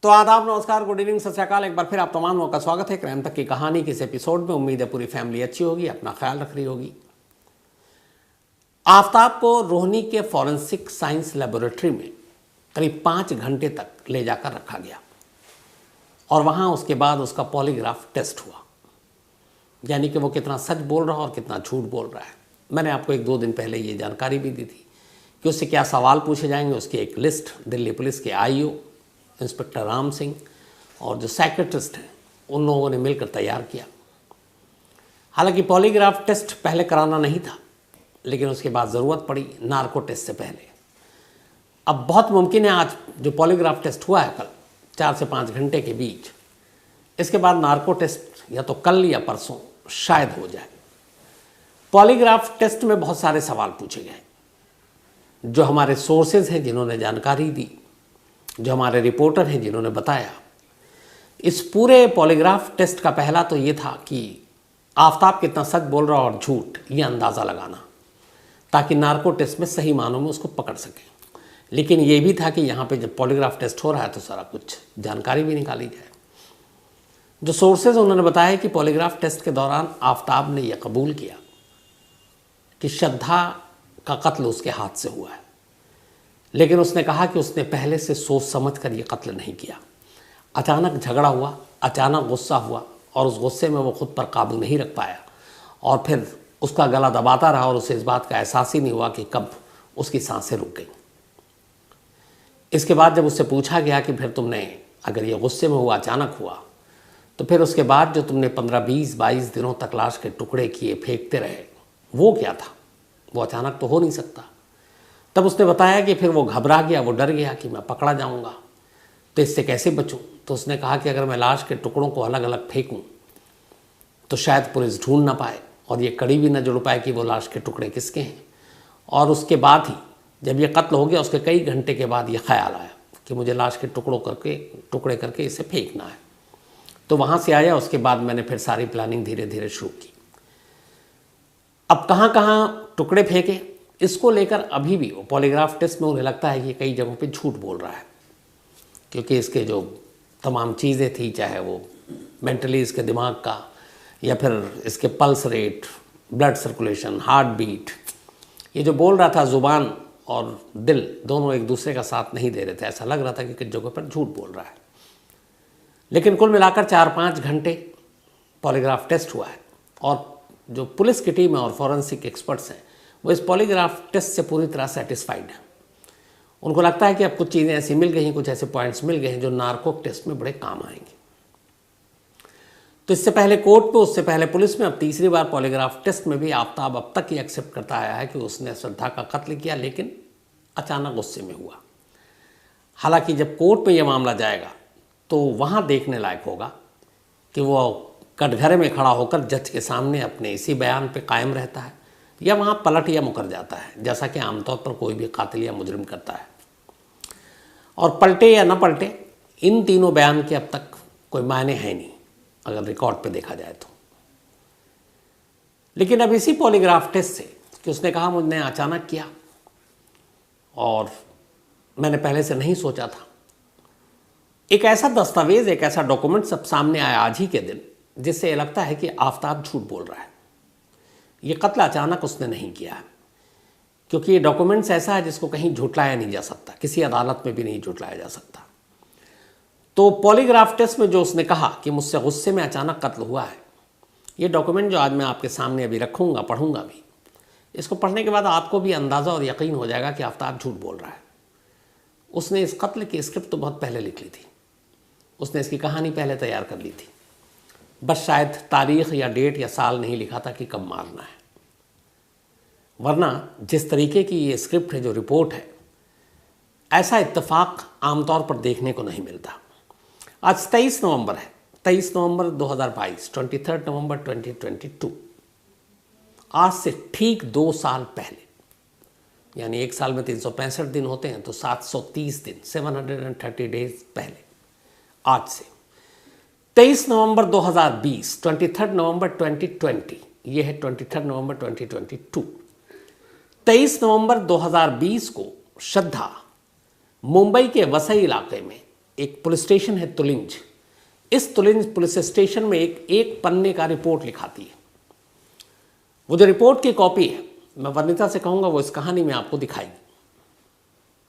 तो आदाब, नमस्कार, गुड इवनिंग, सत श्री अकाल। एक बार फिर आप तमाम लोगों का स्वागत है क्राइम तक की कहानी के इस एपिसोड में। उम्मीद है पूरी फैमिली अच्छी होगी, अपना ख्याल रख रही होगी। आफताब को रोहिणी के फॉरेंसिक साइंस लेबोरेटरी में करीब 5 घंटे तक ले जाकर रखा गया और वहाँ उसके बाद उसका पॉलीग्राफ टेस्ट हुआ, यानी कि वो कितना सच बोल रहा है और कितना झूठ बोल रहा है। मैंने आपको 1-2 दिन पहले ये जानकारी भी दी थी कि उससे क्या सवाल पूछे जाएंगे। उसकी एक लिस्ट दिल्ली पुलिस के आईओ इंस्पेक्टर राम सिंह और जो साइकेट्रिस्ट हैं उन लोगों ने मिलकर तैयार किया। हालांकि पॉलीग्राफ टेस्ट पहले कराना नहीं था, लेकिन उसके बाद ज़रूरत पड़ी नार्को टेस्ट से पहले। अब बहुत मुमकिन है आज जो पॉलीग्राफ टेस्ट हुआ है कल 4 से 5 घंटे के बीच, इसके बाद नार्को टेस्ट या तो कल या परसों शायद हो जाए। पॉलीग्राफ टेस्ट में बहुत सारे सवाल पूछे गए। जो हमारे सोर्सेज हैं जिन्होंने जानकारी दी, जो हमारे रिपोर्टर हैं जिन्होंने बताया, इस पूरे पॉलीग्राफ टेस्ट का पहला तो ये था कि आफताब कितना सच बोल रहा और झूठ, ये अंदाज़ा लगाना, ताकि नार्को टेस्ट में सही मानों में उसको पकड़ सकें। लेकिन ये भी था कि यहाँ पे जब पॉलीग्राफ टेस्ट हो रहा है तो सारा कुछ जानकारी भी निकाली जाए। जो सोर्सेज उन्होंने बताया कि पॉलीग्राफ टेस्ट के दौरान आफताब ने यह कबूल किया कि श्रद्धा का कत्ल उसके हाथ से हुआ है, लेकिन उसने कहा कि उसने पहले से सोच समझ कर ये कत्ल नहीं किया। अचानक झगड़ा हुआ, अचानक गुस्सा हुआ और उस गुस्से में वो खुद पर काबू नहीं रख पाया और फिर उसका गला दबाता रहा और उसे इस बात का एहसास ही नहीं हुआ कि कब उसकी सांसें रुक गई। इसके बाद जब उससे पूछा गया कि फिर तुमने, अगर ये गुस्से में हुआ, अचानक हुआ, तो फिर उसके बाद जो तुमने 15, 20, 22 दिनों तक लाश के टुकड़े किए, फेंकते रहे, वो क्या था? वो अचानक तो हो नहीं सकता। तब उसने बताया कि फिर वो घबरा गया, वो डर गया कि मैं पकड़ा जाऊंगा, तो इससे कैसे बचूं। तो उसने कहा कि अगर मैं लाश के टुकड़ों को अलग अलग फेंकूं तो शायद पुलिस ढूंढ ना पाए और ये कड़ी भी ना जुड़ पाए कि वो लाश के टुकड़े किसके हैं। और उसके बाद ही जब ये कत्ल हो गया, उसके कई घंटे के बाद ये ख्याल आया कि मुझे लाश के टुकड़े करके इसे फेंकना है। तो वहाँ से आया, उसके बाद मैंने फिर सारी प्लानिंग धीरे धीरे शुरू की। अब कहाँ कहाँ टुकड़े फेंके, इसको लेकर अभी भी वो पॉलीग्राफ टेस्ट में उन्हें लगता है कि कई जगहों पे झूठ बोल रहा है, क्योंकि इसके जो तमाम चीज़ें थी, चाहे वो मेंटली इसके दिमाग का या फिर इसके pulse rate, blood circulation, heart beat, ये जो बोल रहा था, ज़ुबान और दिल दोनों एक दूसरे का साथ नहीं दे रहे थे। ऐसा लग रहा था कि किस जगह पर झूठ बोल रहा है। लेकिन कुल मिलाकर 4-5 घंटे पॉलीग्राफ टेस्ट हुआ है और जो पुलिस की टीम है और फॉरेंसिक एक्सपर्ट्स हैं वो इस पॉलीग्राफ टेस्ट से पूरी तरह सेटिस्फाइड हैं। उनको लगता है कि अब कुछ चीज़ें ऐसी मिल गई हैं, कुछ ऐसे पॉइंट्स मिल गए हैं जो नार्को टेस्ट में बड़े काम आएंगे। तो इससे पहले कोर्ट पे, उससे पहले पुलिस में, अब तीसरी बार पॉलीग्राफ टेस्ट में भी आफताब अब तक ये एक्सेप्ट करता आया है कि उसने श्रद्धा का कत्ल किया, लेकिन अचानक गुस्से में हुआ। हालांकि जब कोर्ट में यह मामला जाएगा तो वहाँ देखने लायक होगा कि वो कटघरे में खड़ा होकर जज के सामने अपने इसी बयान पे कायम रहता है या वहाँ पलट या मुकर जाता है, जैसा कि आमतौर पर कोई भी कातिल या मुजरिम करता है। और पलटे या न पलटे, इन तीनों बयान के अब तक कोई मायने है नहीं अगर रिकॉर्ड पे देखा जाए तो। लेकिन अब इसी पॉलीग्राफ टेस्ट से कि उसने कहा मुझने अचानक किया और मैंने पहले से नहीं सोचा था, एक ऐसा दस्तावेज, एक ऐसा डॉक्यूमेंट सब सामने आया आज ही के दिन, जिससे ये लगता है कि आफताब झूठ बोल रहा है। ये कत्ल अचानक उसने नहीं किया है, क्योंकि ये डॉक्यूमेंट्स ऐसा है जिसको कहीं झुटलाया नहीं जा सकता, किसी अदालत में भी नहीं झुटलाया जा सकता। तो पॉलीग्राफ टेस्ट में जो उसने कहा कि मुझसे गुस्से में अचानक कत्ल हुआ है, ये डॉक्यूमेंट जो आज मैं आपके सामने अभी रखूँगा, पढ़ूँगा भी, इसको पढ़ने के बाद आपको भी अंदाज़ा और यकीन हो जाएगा कि आफताब झूठ बोल रहा है। उसने इस कत्ल की स्क्रिप्ट तो बहुत पहले लिख ली थी, उसने इसकी कहानी पहले तैयार कर ली थी, बस शायद तारीख या डेट या साल नहीं लिखा था कि कब मारना है। वरना जिस तरीके की ये स्क्रिप्ट है, जो रिपोर्ट है, ऐसा इत्तेफाक आमतौर पर देखने को नहीं मिलता। आज 23 नवंबर है, 23 नवंबर 2022, 23 नवंबर 2022। आज से ठीक 2 साल पहले, यानी एक साल में 365 दिन होते हैं, तो 730 दिन, 730 डेज पहले, आज से 23 नवंबर 2020, 23 नवंबर 2020, ये है 23 नवंबर 2022। 23 नवंबर 2020 को श्रद्धा मुंबई के वसई इलाके में एक पुलिस स्टेशन है तुलिंज। इस तुलिंज पुलिस स्टेशन में एक पन्ने का रिपोर्ट लिखाती है। वो जो रिपोर्ट की कॉपी है, मैं वर्णिता से कहूँगा वो इस कहानी में आपको दिखाएगी,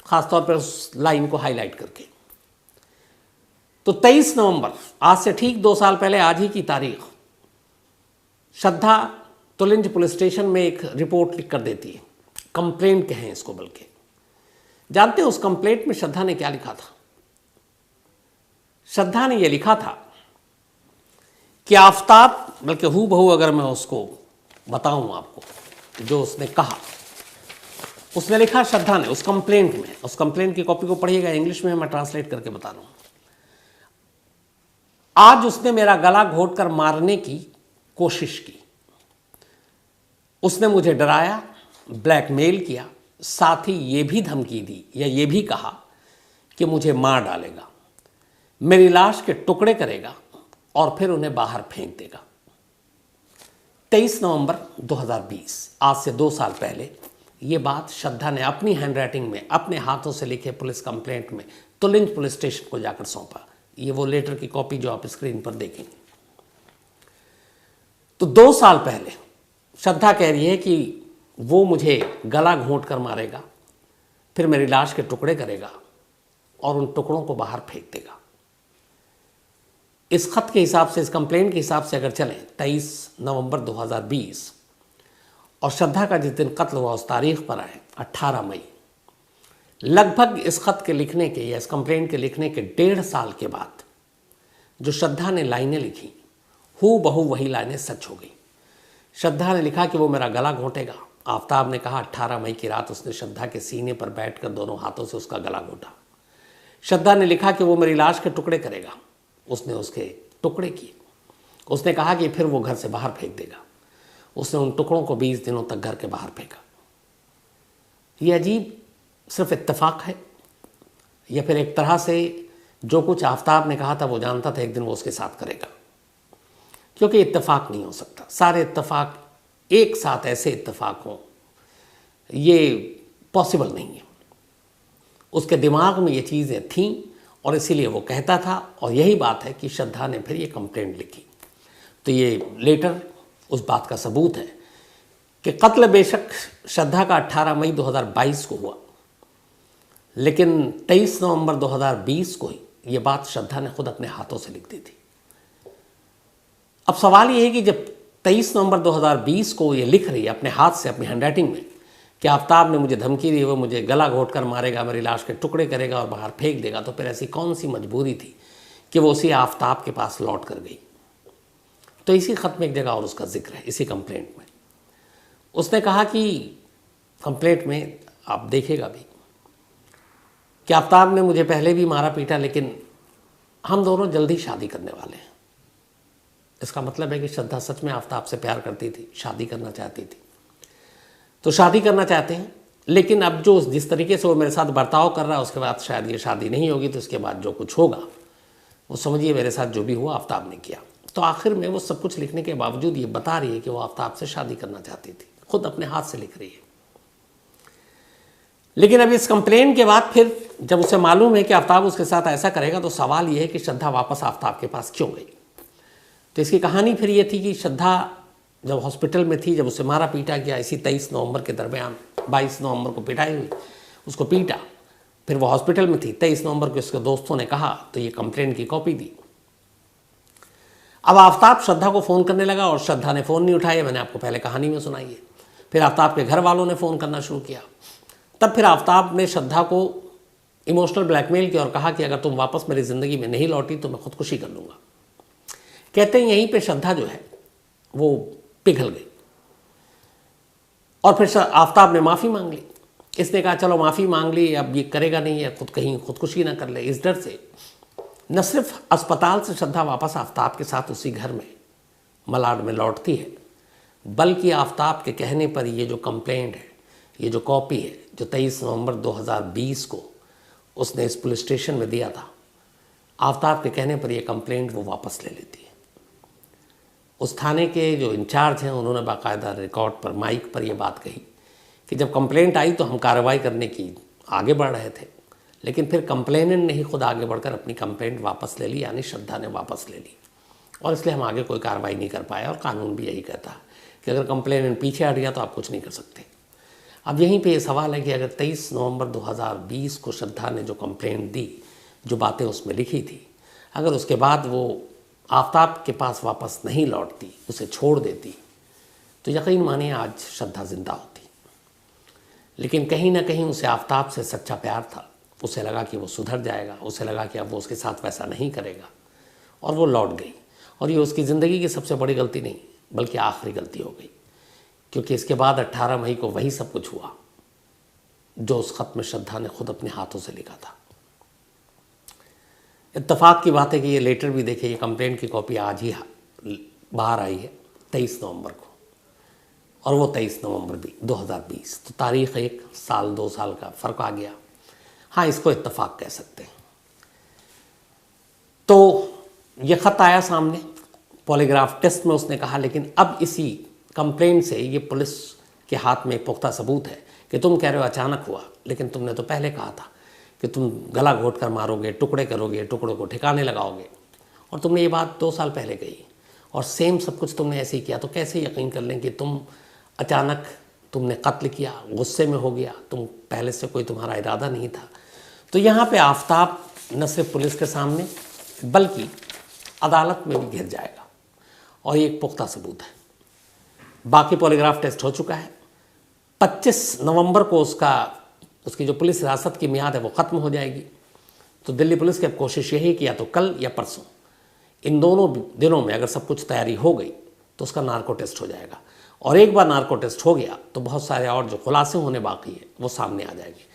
खासतौर पर उस लाइन को हाईलाइट करके। तो 23 नवंबर, आज से ठीक 2 साल पहले आज ही की तारीख, श्रद्धा तुलिंज पुलिस स्टेशन में एक रिपोर्ट लिख कर देती है। कंप्लेंट कहें इसको, बल्कि जानते हैं उस कंप्लेंट में श्रद्धा ने क्या लिखा था? श्रद्धा ने यह लिखा था कि आफताब, बल्कि हूबहू अगर मैं उसको बताऊं आपको जो उसने कहा, उसने लिखा श्रद्धा ने उस कंप्लेंट में, उस कंप्लेंट की कॉपी को पढ़िएगा, इंग्लिश में मैं ट्रांसलेट करके बता रहा हूं। आज उसने मेरा गला घोंटकर मारने की कोशिश की, उसने मुझे डराया, ब्लैकमेल किया, साथ ही ये भी धमकी दी या ये भी कहा कि मुझे मार डालेगा, मेरी लाश के टुकड़े करेगा और फिर उन्हें बाहर फेंक देगा। 23 नवंबर 2020, आज से 2 साल पहले ये बात श्रद्धा ने अपनी हैंडराइटिंग में, अपने हाथों से लिखे पुलिस कंप्लेंट में तुलिंज पुलिस स्टेशन को जाकर सौंपा। ये वो लेटर की कॉपी जो आप स्क्रीन पर देखेंगे। तो 2 साल पहले श्रद्धा कह रही है कि वो मुझे गला घोंट कर मारेगा, फिर मेरी लाश के टुकड़े करेगा और उन टुकड़ों को बाहर फेंक देगा। इस खत के हिसाब से, इस कंप्लेंट के हिसाब से अगर चलें, 23 नवंबर 2020 और श्रद्धा का जिस दिन कत्ल हुआ उस तारीख पर आए 18 मई, लगभग इस खत के लिखने के या इस कंप्लेंट के लिखने के 1.5 साल के बाद जो श्रद्धा ने लाइनें लिखी, हूबहू वही लाइनें सच हो गई। श्रद्धा ने लिखा कि वो मेरा गला घोंटेगा। आफताब ने कहा 18 मई की रात उसने श्रद्धा के सीने पर बैठकर दोनों हाथों से उसका गला घोंटा। श्रद्धा ने लिखा कि वो मेरी लाश के टुकड़े करेगा, उसने उसके टुकड़े किए। उसने कहा कि फिर वो घर से बाहर फेंक देगा, उसने उन टुकड़ों को 20 दिनों तक घर के बाहर फेंका। ये अजीब सिर्फ इत्तेफाक है या फिर एक तरह से जो कुछ आफताब ने कहा था वो जानता था एक दिन वो उसके साथ करेगा? क्योंकि इत्तेफाक नहीं हो सकता, सारे इत्तेफाक एक साथ ऐसे इत्तेफाक हों, ये पॉसिबल नहीं है। उसके दिमाग में ये चीज़ें थीं और इसीलिए वो कहता था, और यही बात है कि श्रद्धा ने फिर ये कंप्लेंट लिखी। तो ये लेटर उस बात का सबूत है कि कत्ल बेशक श्रद्धा का 18 मई 2022 को हुआ, लेकिन 23 नवंबर 2020 को ही ये बात श्रद्धा ने खुद अपने हाथों से लिख दी थी। अब सवाल ये है कि जब 23 नवंबर 2020 को ये लिख रही है अपने हाथ से, अपनी हैंडराइटिंग में, कि आफताब ने मुझे धमकी दी, वो मुझे गला घोंट कर मारेगा, मेरी लाश के टुकड़े करेगा और बाहर फेंक देगा, तो फिर ऐसी कौन सी मजबूरी थी कि वो उसी आफताब के पास लौट कर गई? तो इसी खत में एक जगह और उसका जिक्र है, इसी कंप्लेंट में। उसने कहा कि कंप्लेंट में आप देखिएगा भी कि आफताब ने मुझे पहले भी मारा पीटा, लेकिन हम दोनों जल्दी शादी करने वाले हैं। इसका मतलब है कि श्रद्धा सच में आफताब से प्यार करती थी, शादी करना चाहती थी। तो शादी करना चाहते हैं, लेकिन अब जो जिस तरीके से वो मेरे साथ बर्ताव कर रहा है उसके बाद शायद ये शादी नहीं होगी, तो उसके बाद जो कुछ होगा वो समझिए मेरे साथ जो भी हुआ आफताब ने किया। तो आखिर में वो सब कुछ लिखने के बावजूद ये बता रही है कि वो आफताब से शादी करना चाहती थी, खुद अपने हाथ से लिख रही है। लेकिन अब इस कंप्लेंट के बाद फिर जब उसे मालूम है कि आफताब उसके साथ ऐसा करेगा, तो सवाल ये है कि श्रद्धा वापस आफताब के पास क्यों गई? तो इसकी कहानी फिर ये थी कि श्रद्धा जब हॉस्पिटल में थी, जब उसे मारा पीटा गया, इसी 23 नवंबर के दरमियान, 22 नवंबर को पिटाई हुई, उसको पीटा, फिर वो हॉस्पिटल में थी। 23 नवंबर को उसके दोस्तों ने कहा तो ये कंप्लेंट की कॉपी दी। अब आफताब श्रद्धा को फ़ोन करने लगा और श्रद्धा ने फ़ोन नहीं उठाया, मैंने आपको पहले कहानी में सुनाई है। फिर आफताब के घर वालों ने फ़ोन करना शुरू किया। तब फिर आफताब ने श्रद्धा को इमोशनल ब्लैकमेल किया और कहा कि अगर तुम वापस मेरी ज़िंदगी में नहीं लौटी तो मैं खुदकुशी कर लूँगा। कहते हैं यहीं पे श्रद्धा जो है वो पिघल गई और फिर आफताब ने माफ़ी मांग ली। इसने कहा चलो माफ़ी मांग ली, अब ये करेगा नहीं है, कहीं खुदकुशी ना कर ले। इस डर से न सिर्फ अस्पताल से श्रद्धा वापस आफताब के साथ उसी घर में मलाड में लौटती है, बल्कि आफताब के कहने पर ये जो कंप्लेंट है, ये जो कॉपी है, जो 23 नवंबर 2020 को उसने इस पुलिस स्टेशन में दिया था, आफताब के कहने पर ये कंप्लेंट वो वापस ले लेती है। उस थाने के जो इंचार्ज हैं उन्होंने बाकायदा रिकॉर्ड पर, माइक पर ये बात कही कि जब कंप्लेंट आई तो हम कार्रवाई करने की आगे बढ़ रहे थे, लेकिन फिर कंप्लेनेंट ने ही खुद आगे बढ़कर अपनी कंप्लेंट वापस ले ली, यानी श्रद्धा ने वापस ले ली, और इसलिए हम आगे कोई कार्रवाई नहीं कर पाए। और कानून भी यही कहता है कि अगर कंप्लेनेंट पीछे हट गया तो आप कुछ नहीं कर सकते। अब यहीं पे ये सवाल है कि अगर 23 नवंबर 2020 को श्रद्धा ने जो कंप्लेंट दी, जो बातें उसमें लिखी थी, अगर उसके बाद वो आफ्ताब के पास वापस नहीं लौटती, उसे छोड़ देती, तो यकीन मानिए आज श्रद्धा जिंदा होती। लेकिन कहीं ना कहीं उसे आफ्ताब से सच्चा प्यार था, उसे लगा कि वो सुधर जाएगा, उसे लगा कि अब वो उसके साथ वैसा नहीं करेगा, और वो लौट गई। और ये उसकी ज़िंदगी की सबसे बड़ी गलती नहीं बल्कि आखिरी गलती हो गई, क्योंकि इसके बाद 18 मई को वही सब कुछ हुआ जो उस खत में श्रद्धा ने खुद अपने हाथों से लिखा था। इत्तेफाक की बात है कि ये लेटर भी देखिए, ये कंप्लेंट की कॉपी आज ही बाहर आई है 23 नवंबर को, और वो 23 नवंबर भी 2020, तो तारीख 1 साल 2 साल का फ़र्क आ गया। हाँ, इसको इत्तेफाक कह सकते हैं। तो ये ख़त आया सामने, पॉलीग्राफ टेस्ट में उसने कहा, लेकिन अब इसी कंप्लेंट से ये पुलिस के हाथ में एक पुख्ता सबूत है कि तुम कह रहे हो अचानक हुआ, लेकिन तुमने तो पहले कहा था कि तुम गला घोट कर मारोगे, टुकड़े करोगे, टुकड़ों को ठिकाने लगाओगे, और तुमने ये बात 2 साल पहले कही, और सेम सब कुछ तुमने ऐसे ही किया। तो कैसे यकीन कर लें कि तुम अचानक तुमने कत्ल किया, गुस्से में हो गया, तुम पहले से कोई तुम्हारा इरादा नहीं था। तो यहाँ पे आफ्ताब न सिर्फ पुलिस के सामने बल्कि अदालत में भी घिर जाएगा, और ये एक पुख्ता सबूत है। बाकी पॉलीग्राफ टेस्ट हो चुका है। 25 नवंबर को उसकी जो पुलिस हिरासत की मियाद है वो ख़त्म हो जाएगी। तो दिल्ली पुलिस की अब कोशिश यही कि या तो कल या परसों, इन दोनों दिनों में अगर सब कुछ तैयारी हो गई तो उसका नार्को टेस्ट हो जाएगा, और एक बार नार्को टेस्ट हो गया तो बहुत सारे और जो खुलासे होने बाकी है वो सामने आ जाएंगे।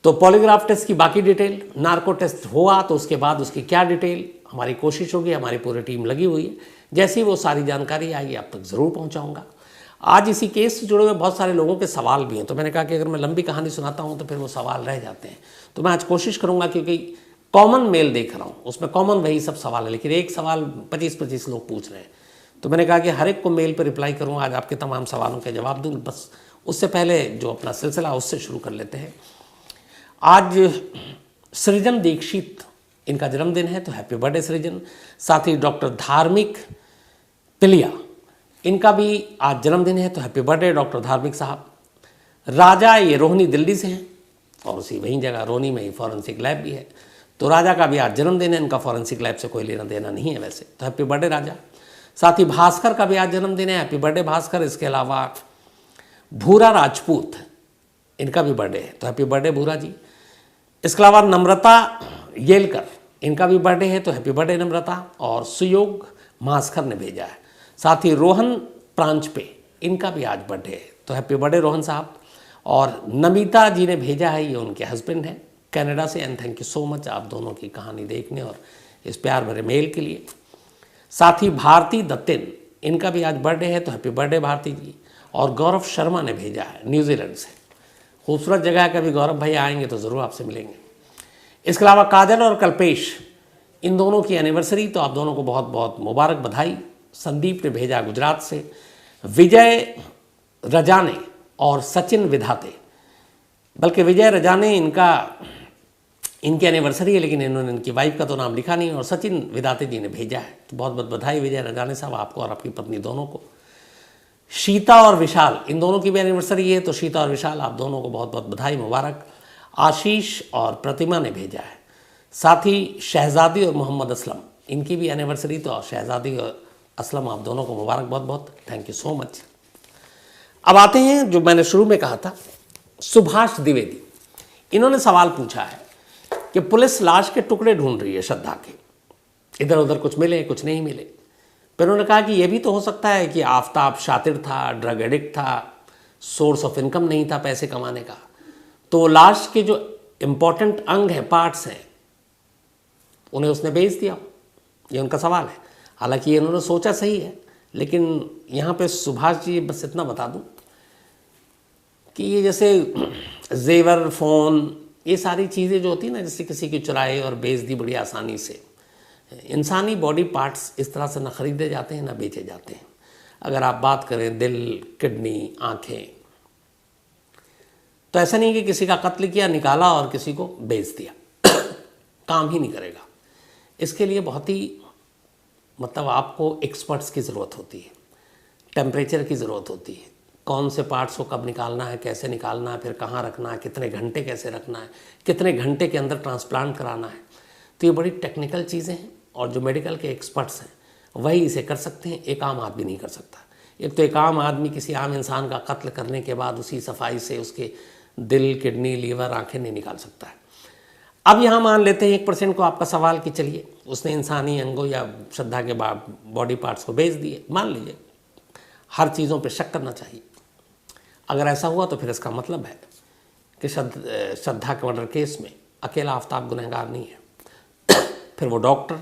तो पॉलीग्राफ टेस्ट की बाकी डिटेल, नार्को टेस्ट हुआ तो उसके बाद उसकी क्या डिटेल, हमारी कोशिश होगी, हमारी पूरी टीम लगी हुई है, जैसे ही वो सारी जानकारी आएगी आप तक ज़रूर पहुंचाऊंगा। आज इसी केस से जुड़े हुए बहुत सारे लोगों के सवाल भी हैं, तो मैंने कहा कि अगर मैं लंबी कहानी सुनाता हूं तो फिर वो सवाल रह जाते हैं, तो मैं आज कोशिश करूंगा, क्योंकि कॉमन मेल देख रहा हूं, उसमें कॉमन वही सब सवाल है, लेकिन एक सवाल 25-25 लोग पूछ रहे हैं, तो मैंने कहा कि हर एक को मेल पर रिप्लाई करूँगा, आज आपके तमाम सवालों के जवाब दूँ। बस उससे पहले जो अपना सिलसिला उससे शुरू कर लेते हैं। आज सृजन दीक्षित, इनका जन्मदिन है, तो हैप्पी बर्थडे सृजन। साथ ही डॉक्टर धार्मिक तिलिया, इनका भी आज जन्मदिन है, तो हैप्पी बर्थडे डॉक्टर धार्मिक साहब। राजा, ये रोहिणी दिल्ली से हैं, और उसी वहीं जगह रोहिणी में ही फॉरेंसिक लैब भी है, तो राजा का भी आज जन्मदिन है। इनका फॉरेंसिक लैब से कोई लेना देना नहीं है वैसे, तो हैप्पी बर्थडे राजा। साथ ही भास्कर का भी आज जन्मदिन है, हैप्पी बर्थडे भास्कर। इसके अलावा भूरा राजपूत, इनका भी बर्थडे है, तो हैप्पी बर्थडे भूरा जी। इसके अलावा नम्रता येलकर, इनका भी बर्थडे है, तो हैप्पी बर्थडे नम्रता। और सुयोग मास्कर ने भेजा है। साथ ही रोहन प्रांचपे, इनका भी आज बर्थडे है, तो हैप्पी बर्थडे रोहन साहब। और नमिता जी ने भेजा है, ये उनके हस्बैंड हैं कनाडा से, and thank you so much आप दोनों की कहानी देखने और इस प्यार भरे मेल के लिए। साथ ही भारती दत्तिन, इनका भी आज बर्थडे है, तो हैप्पी बर्थडे भारती जी। और गौरव शर्मा ने भेजा है न्यूजीलैंड से, खूबसूरत जगह है, कभी गौरव भाई आएंगे तो ज़रूर आपसे मिलेंगे। इसके अलावा काजल और कल्पेश, इन दोनों की एनिवर्सरी, तो आप दोनों को बहुत बहुत मुबारक बधाई। संदीप ने भेजा गुजरात से। विजय रजाने और सचिन विधाते, बल्कि विजय रजाने इनकी एनिवर्सरी है, लेकिन इन्होंने इनकी वाइफ का तो नाम लिखा नहीं, और सचिन विधाते जी ने भेजा है, तो बहुत बहुत बधाई विजय रजाने साहब आपको और आपकी पत्नी दोनों को। शीता और विशाल, इन दोनों की भी एनिवर्सरी है, तो शीता और विशाल आप दोनों को बहुत बहुत बधाई मुबारक। आशीष और प्रतिमा ने भेजा है। साथ ही शहजादी और मोहम्मद असलम, इनकी भी एनिवर्सरी, तो शहजादी और असलम आप दोनों को मुबारक, बहुत बहुत थैंक यू सो मच। अब आते हैं जो मैंने शुरू में कहा था, सुभाष द्विवेदी, इन्होंने सवाल पूछा है कि पुलिस लाश के टुकड़े ढूंढ रही है श्रद्धा के, इधर उधर कुछ मिले कुछ नहीं मिले। फिर उन्होंने कहा कि यह भी तो हो सकता है कि आफ्ताब शातिर था, ड्रग एडिक्ट था, सोर्स ऑफ इनकम नहीं था पैसे कमाने का, तो लाश के जो इम्पोर्टेंट अंग हैं, पार्ट्स हैं, उन्हें उसने बेच दिया। ये उनका सवाल है। हालांकि ये इन्होंने सोचा सही है, लेकिन यहाँ पे सुभाष जी बस इतना बता दूं कि ये जैसे जेवर, फ़ोन, ये सारी चीज़ें जो होती हैं ना, जैसे किसी की चुराए और बेच दी बड़ी आसानी से, इंसानी बॉडी पार्ट्स इस तरह से ना ख़रीदे जाते हैं ना बेचे जाते हैं। अगर आप बात करें दिल, किडनी, आँखें, तो ऐसा नहीं कि किसी का कत्ल किया, निकाला और किसी को बेच दिया, काम ही नहीं करेगा। इसके लिए बहुत ही मतलब आपको एक्सपर्ट्स की ज़रूरत होती है, टेम्परेचर की ज़रूरत होती है, कौन से पार्ट्स को कब निकालना है, कैसे निकालना है, फिर कहाँ रखना है, कितने घंटे कैसे रखना है, कितने घंटे के अंदर ट्रांसप्लांट कराना है। तो ये बड़ी टेक्निकल चीज़ें हैं और जो मेडिकल के एक्सपर्ट्स हैं वही इसे कर सकते हैं, एक आम आदमी नहीं कर सकता। एक तो एक आम आदमी किसी आम इंसान का कत्ल करने के बाद उसी सफाई से उसके दिल, किडनी, लीवर, आँखें नहीं निकाल सकता है। अब यहाँ मान लेते हैं 1% को आपका सवाल कि चलिए उसने इंसानी अंगों या श्रद्धा के बॉडी पार्ट्स को बेच दिए, मान लीजिए। हर चीज़ों पे शक करना चाहिए। अगर ऐसा हुआ तो फिर इसका मतलब है कि श्रद्धा के मर्डर केस में अकेला आफ्ताब गुनहगार नहीं है। फिर वो डॉक्टर,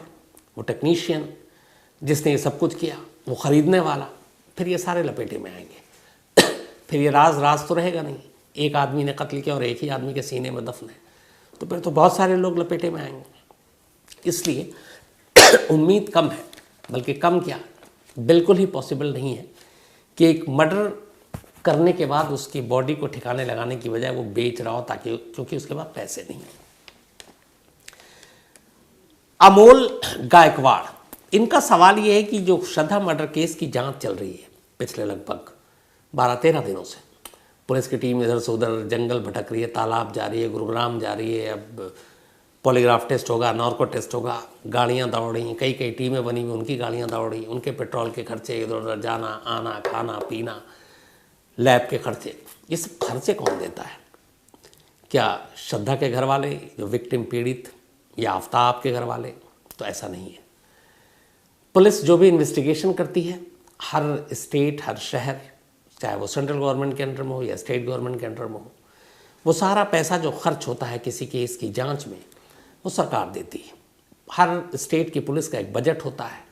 वो टेक्नीशियन जिसने ये सब कुछ किया, वो ख़रीदने वाला, फिर ये सारे लपेटे में आएंगे। फिर ये राज तो रहेगा नहीं, एक आदमी ने कत्ल किया और एक ही आदमी के सीने में दफन है, तो फिर तो बहुत सारे लोग लपेटे में आएंगे। इसलिए उम्मीद कम है, बल्कि कम क्या, बिल्कुल ही पॉसिबल नहीं है कि एक मर्डर करने के बाद उसकी बॉडी को ठिकाने लगाने की बजाय वो बेच रहा हो, ताकि क्योंकि उसके पास पैसे नहीं हैं। अमोल गायकवाड़, इनका सवाल ये है कि जो श्रद्धा मर्डर केस की जांच चल रही है पिछले लगभग 12-13 दिनों से, पुलिस की टीम इधर से उधर जंगल भटक रही है, तालाब जा रही है, गुरुग्राम जा रही है, अब पॉलीग्राफ टेस्ट होगा, नार्को टेस्ट होगा, गाड़ियाँ दौड़ रही, कई टीमें बनी हुई, उनकी गाड़ियाँ दौड़ रही, उनके पेट्रोल के खर्चे, इधर उधर जाना आना, खाना पीना, लैब के खर्चे, ये सब खर्चे कौन देता है? क्या श्रद्धा के घर वाले जो विक्टिम पीड़ित, या आफ्ताब के घर वाले? तो ऐसा नहीं है। पुलिस जो भी इन्वेस्टिगेशन करती है, हर स्टेट, हर शहर, चाहे वो सेंट्रल गवर्नमेंट के अंडर में हो या स्टेट गवर्नमेंट के अंडर में हो, वो सारा पैसा जो खर्च होता है किसी केस की जांच में, वो सरकार देती है। हर स्टेट की पुलिस का एक बजट होता है,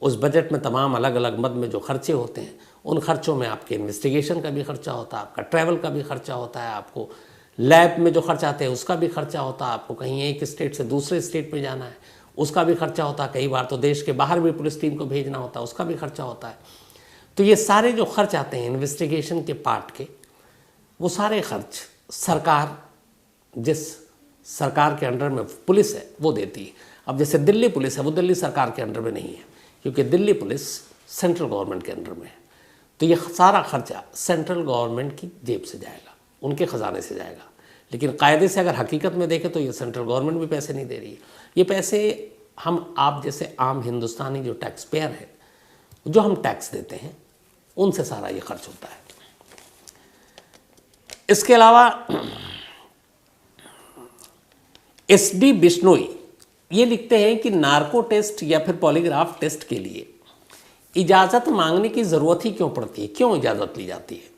उस बजट में तमाम अलग अलग मद में जो खर्चे होते हैं, उन खर्चों में आपके इन्वेस्टिगेशन का भी खर्चा होता है, आपका ट्रैवल का भी खर्चा होता है, आपको लैब में जो खर्च आते हैं उसका भी खर्चा होता है, आपको कहीं एक स्टेट से दूसरे स्टेट में जाना है उसका भी खर्चा होता है, कई बार तो देश के बाहर भी पुलिस टीम को भेजना होता है उसका भी खर्चा होता है। तो ये सारे जो खर्च आते हैं इन्वेस्टिगेशन के पार्ट के, वो सारे खर्च सरकार, जिस सरकार के अंडर में पुलिस है, वो देती है। अब जैसे दिल्ली पुलिस है, वो दिल्ली सरकार के अंडर में नहीं है, क्योंकि दिल्ली पुलिस सेंट्रल गवर्नमेंट के अंडर में है। तो ये सारा खर्चा सेंट्रल गवर्नमेंट की जेब से जाएगा, उनके ख़जाने से जाएगा। लेकिन कायदे से अगर हकीकत में देखें तो ये सेंट्रल गवर्नमेंट भी पैसे नहीं दे रही है। ये पैसे हम आप जैसे आम हिंदुस्तानी जो टैक्स पेयर है, जो हम टैक्स देते हैं, उनसे सारा ये खर्च होता है। इसके अलावा SD बिश्नोई ये लिखते हैं कि नार्को टेस्ट या फिर पॉलीग्राफ टेस्ट के लिए इजाज़त मांगने की ज़रूरत ही क्यों पड़ती है, क्यों इजाज़त ली जाती है?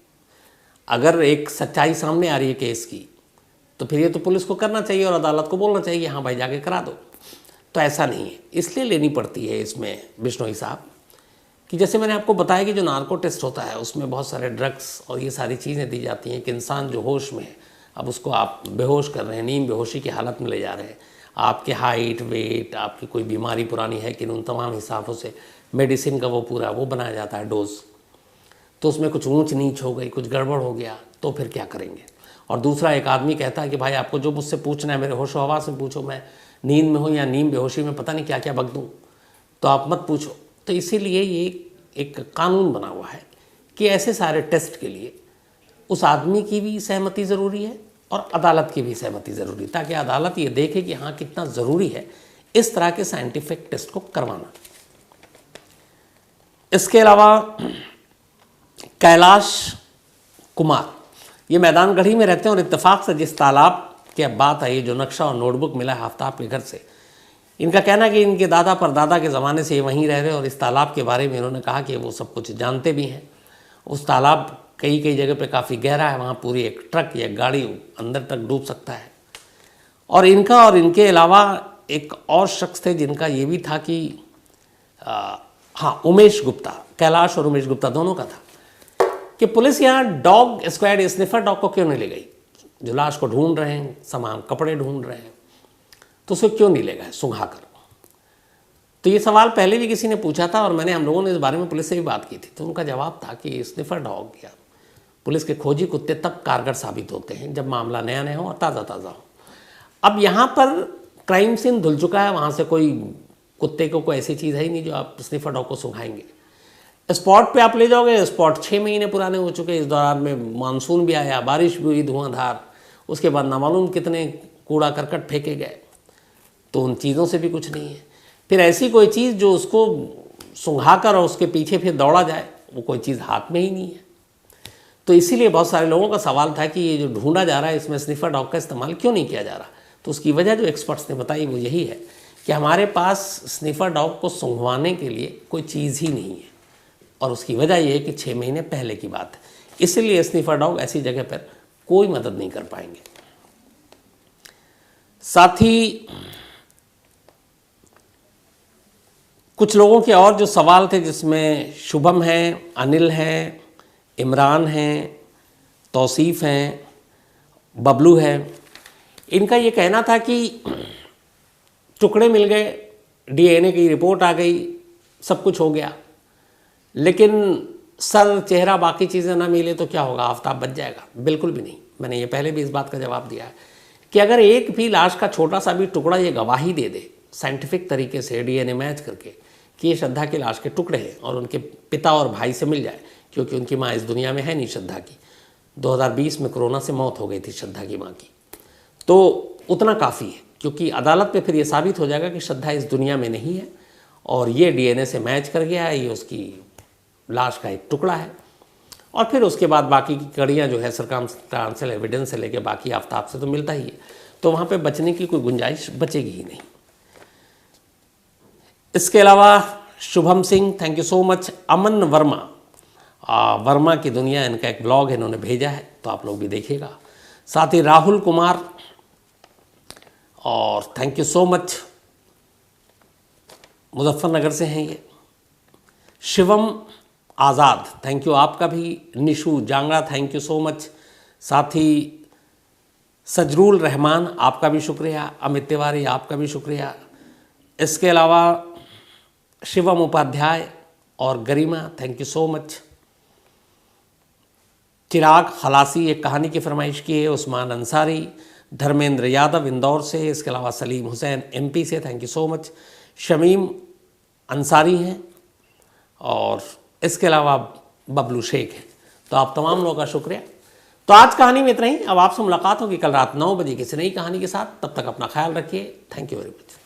अगर एक सच्चाई सामने आ रही है केस की, तो फिर ये तो पुलिस को करना चाहिए और अदालत को बोलना चाहिए, हाँ भाई जाके करा दो। तो ऐसा नहीं है, इसलिए लेनी पड़ती है इसमें बिश्नोई साहब, कि जैसे मैंने आपको बताया कि जो नार्को टेस्ट होता है उसमें बहुत सारे ड्रग्स और ये सारी चीज़ें दी जाती हैं कि इंसान जो होश में है, अब उसको आप बेहोश कर रहे हैं, नींद बेहोशी की हालत में ले जा रहे हैं, आपके हाइट, वेट, आपकी कोई बीमारी पुरानी है कि उन तमाम हिसाबों से मेडिसिन का वो पूरा वो बनाया जाता है डोज। तो उसमें कुछ ऊंच नीच हो गई, कुछ गड़बड़ हो गया, तो फिर क्या करेंगे? और दूसरा एक आदमी कहता है कि भाई आपको जो मुझसे पूछना है मेरे होशो हवास में पूछो, मैं नींद में हूँ या नींद बेहोशी में पता नहीं क्या क्या बक दूँ, तो आप मत पूछो। तो इसीलिए ये एक कानून बना हुआ है कि ऐसे सारे टेस्ट के लिए उस आदमी की भी सहमति ज़रूरी है और अदालत की भी सहमति ज़रूरी है, ताकि अदालत ये देखे कि हाँ कितना ज़रूरी है इस तरह के साइंटिफिक टेस्ट को करवाना। इसके अलावा कैलाश कुमार ये मैदानगढ़ी में रहते हैं और इत्तेफाक से जिस तालाब की बात आई, जो नक्शा और नोटबुक मिला है आफ्ताब के घर से, इनका कहना है कि इनके दादा परदादा के ज़माने से ये वहीं रह रहे हैं और इस तालाब के बारे में इन्होंने कहा कि वो सब कुछ जानते भी हैं। उस तालाब कई जगह पे काफ़ी गहरा है, वहाँ पूरी एक ट्रक या गाड़ी अंदर तक डूब सकता है। और इनका और इनके अलावा एक और शख्स थे जिनका ये भी था कि हाँ, उमेश गुप्ता, कैलाश और उमेश गुप्ता दोनों का था कि पुलिस यहाँ डॉग स्क्वाड, स्निफर डॉग को क्यों नहीं ले गई? जो लाश को ढूंढ रहे हैं, सामान कपड़े ढूंढ रहे हैं, तो उसे क्यों नहीं ले गए सुंघा कर? तो ये सवाल पहले भी किसी ने पूछा था और हम लोगों ने इस बारे में पुलिस से भी बात की थी। तो उनका जवाब था कि स्निफर डॉग या पुलिस के खोजी कुत्ते तब कारगर साबित होते हैं जब मामला नया नया हो और ताज़ा ताज़ा हो। अब यहाँ पर क्राइम सीन धुल चुका है, वहाँ से कोई कुत्ते को कोई ऐसी चीज़ है ही नहीं जो आप स्निफर डॉग को सुंघाएंगे। स्पॉट पे आप ले जाओगे, स्पॉट 6 महीने पुराने हो चुके, इस दौरान में मानसून भी आया, बारिश भी हुई धुआंधार, उसके बाद ना मालूम कितने कूड़ा करकट फेंके गए, तो उन चीज़ों से भी कुछ नहीं है। फिर ऐसी कोई चीज़ जो उसको सुंघा कर और उसके पीछे फिर दौड़ा जाए, वो कोई चीज़ हाथ में ही नहीं है। तो इसीलिए बहुत सारे लोगों का सवाल था कि ये जो ढूंढा जा रहा है इसमें स्निफर डॉग का इस्तेमाल क्यों नहीं किया जा रहा। तो उसकी वजह जो एक्सपर्ट्स ने बताई वो यही है कि हमारे पास स्निफर डॉग को सूंघवाने के लिए कोई चीज़ ही नहीं है, और उसकी वजह यह है कि 6 महीने पहले की बात है। इसलिए स्निफर डॉग ऐसी जगह पर कोई मदद नहीं कर पाएंगे। साथ ही कुछ लोगों के और जो सवाल थे, जिसमें शुभम हैं, अनिल हैं, इमरान हैं, तौसीफ़ हैं, बबलू है, इनका ये कहना था कि टुकड़े मिल गए, डीएनए की रिपोर्ट आ गई, सब कुछ हो गया, लेकिन सर, चेहरा, बाकी चीज़ें ना मिले तो क्या होगा, आफताब बच जाएगा? बिल्कुल भी नहीं। मैंने ये पहले भी इस बात का जवाब दिया है कि अगर एक भी लाश का छोटा सा भी टुकड़ा ये गवाही दे दे साइंटिफिक तरीके से डीएनए मैच करके कि ये श्रद्धा की लाश के टुकड़े हैं, और उनके पिता और भाई से मिल जाए, क्योंकि उनकी माँ इस दुनिया में है नहीं श्रद्धा की, 2020 में कोरोना से मौत हो गई थी श्रद्धा की माँ की, तो उतना काफ़ी है, क्योंकि अदालत में फिर ये साबित हो जाएगा कि श्रद्धा इस दुनिया में नहीं है और ये डीएनए से मैच कर गया है, ये उसकी लाश का एक टुकड़ा है। और फिर उसके बाद बाकी की कड़ियाँ जो है सर्कमस्टेंशियल एविडेंस से लेके बाकी आफताब से तो मिलता ही है, तो वहाँ पे बचने की कोई गुंजाइश बचेगी ही नहीं। इसके अलावा Shubham Singh, thank you so much. Aman Verma, Verma की दुनिया, इनका एक ब्लॉग है, इन्होंने भेजा है, तो आप लोग भी देखिएगा। साथ ही राहुल कुमार, और thank you so much, Muzaffarnagar से हैं ये। शिवम आज़ाद, थैंक यू आपका भी। Nishu Jangra, thank you so much. साथ ही सजरुल रहमान, आपका भी शुक्रिया। अमित तिवारी, आपका भी शुक्रिया। इसके अलावा शिवम उपाध्याय और गरिमा, थैंक यू सो मच। चिराग खलासी, एक कहानी की फरमाइश की है। उस्मान अंसारी, धर्मेंद्र यादव इंदौर से, इसके अलावा सलीम हुसैन एमपी से, thank you so much. Shamim Ansari हैं, और इसके अलावा बबलू शेख हैं। तो आप तमाम लोगों का शुक्रिया। तो आज कहानी में इतना ही। अब आपसे मुलाकात होगी कल रात 9 बजे किसी नई कहानी के साथ। तब तक अपना ख्याल रखिए। Thank you very much.